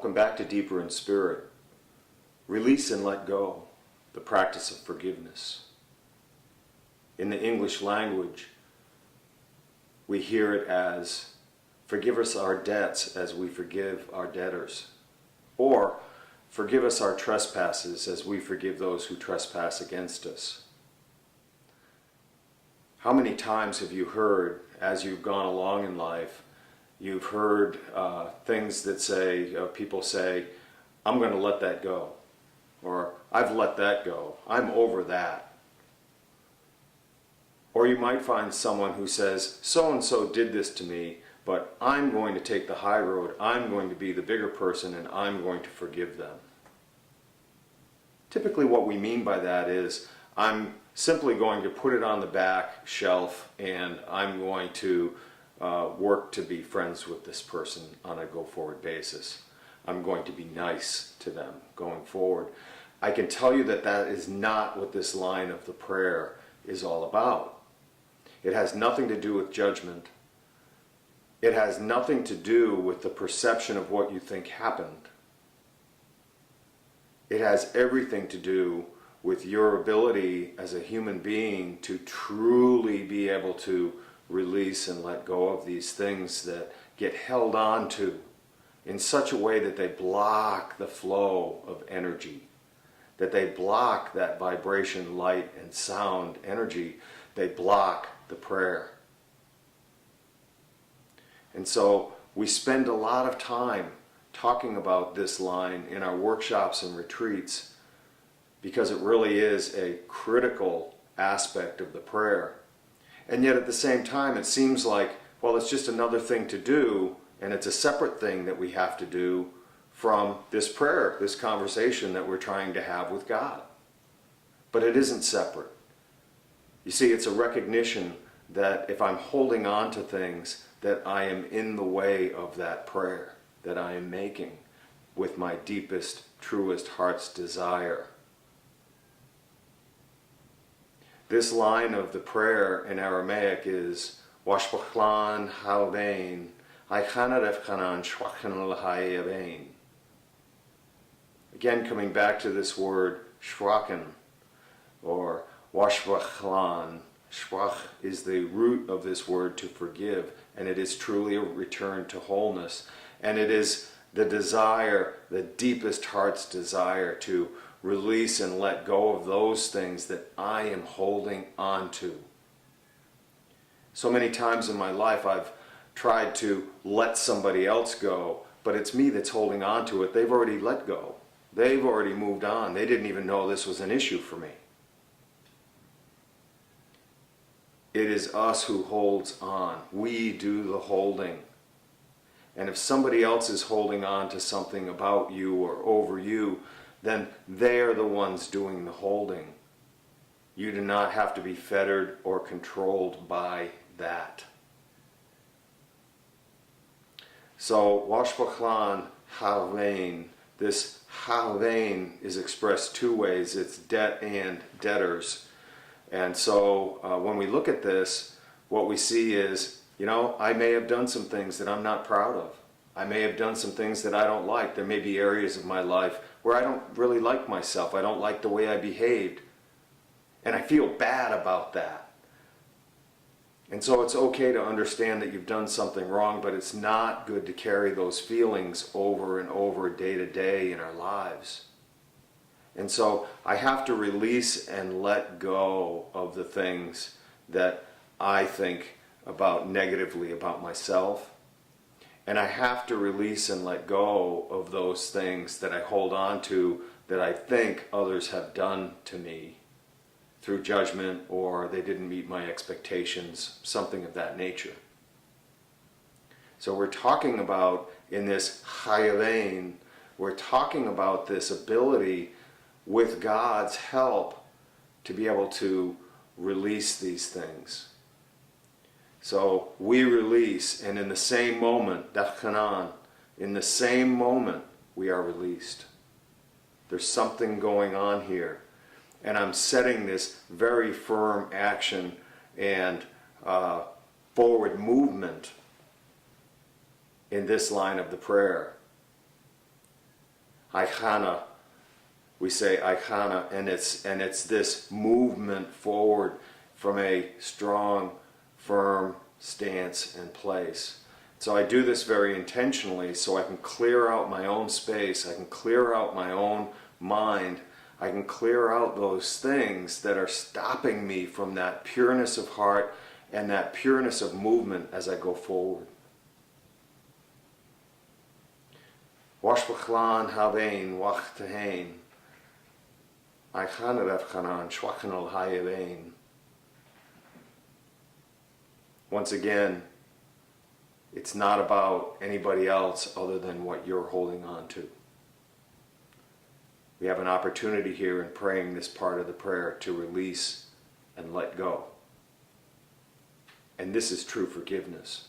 Welcome back to Deeper in Spirit. Release and let go, the practice of forgiveness. In the English language, we hear it as, forgive us our debts as we forgive our debtors. Or, forgive us our trespasses as we forgive those who trespass against us. How many times have you heard, as you've gone along in life, you've heard things that say, people say, I'm going to let that go. Or, I've let that go. I'm over that. Or you might find someone who says, so-and-so did this to me, but I'm going to take the high road. I'm going to be the bigger person and I'm going to forgive them. Typically what we mean by that is, I'm simply going to put it on the back shelf and I'm going to work to be friends with this person on a go-forward basis. I'm going to be nice to them going forward. I can tell you that that is not what this line of the prayer is all about. It has nothing to do with judgment. It has nothing to do with the perception of what you think happened. It has everything to do with your ability as a human being to truly be able to release and let go of these things that get held on to in such a way that they block the flow of energy, that they block that vibration, light, and sound energy. They block the prayer. And so we spend a lot of time talking about this line in our workshops and retreats because it really is a critical aspect of the prayer. And yet at the same time it seems like, well, it's just another thing to do, and it's a separate thing that we have to do from this prayer, this conversation that we're trying to have with God. But it isn't separate. You see, it's a recognition that if I'm holding on to things, that I am in the way of that prayer that I am making with my deepest, truest heart's desire. This line of the prayer in Aramaic is Washbachlan Halbain, Aikhanarefchanan Shwachan Lahayabain. Again, coming back to this word shwachen, or washbachlan. Shwach is the root of this word to forgive, and it is truly a return to wholeness. And it is the desire, the deepest heart's desire to release and let go of those things that I am holding on to. So many times in my life I've tried to let somebody else go, but it's me that's holding on to it. They've already let go. They've already moved on. They didn't even know this was an issue for me. It is us who holds on. We do the holding. And if somebody else is holding on to something about you or over you, then they're the ones doing the holding. You do not have to be fettered or controlled by that. So, Washbachlan Halvain, this Halvain is expressed two ways. It's debt and debtors. And so when we look at this, what we see is, I may have done some things that I'm not proud of. I may have done some things that I don't like. There may be areas of my life where I don't really like myself. I don't like the way I behaved. And I feel bad about that. And so it's okay to understand that you've done something wrong, but it's not good to carry those feelings over and over day to day in our lives. And so I have to release and let go of the things that I think about negatively about myself. And I have to release and let go of those things that I hold on to that I think others have done to me through judgment, or they didn't meet my expectations, something of that nature. So we're talking about, in this Chayalein, we're talking about this ability with God's help to be able to release these things. So we release, and in the same moment, Dafchanan, in the same moment, we are released. There's something going on here. And I'm setting this very firm action and forward movement in this line of the prayer. Aichana. We say Aichana, and it's this movement forward from a strong, firm stance and place. So I do this very intentionally so I can clear out my own space, I can clear out my own mind, I can clear out those things that are stopping me from that pureness of heart and that pureness of movement as I go forward. Wash b'chlan havein wach tehain. Aichana Rav Chanan shwachanol hayavein. Once again, it's not about anybody else other than what you're holding on to. We have an opportunity here in praying this part of the prayer to release and let go. And this is true forgiveness.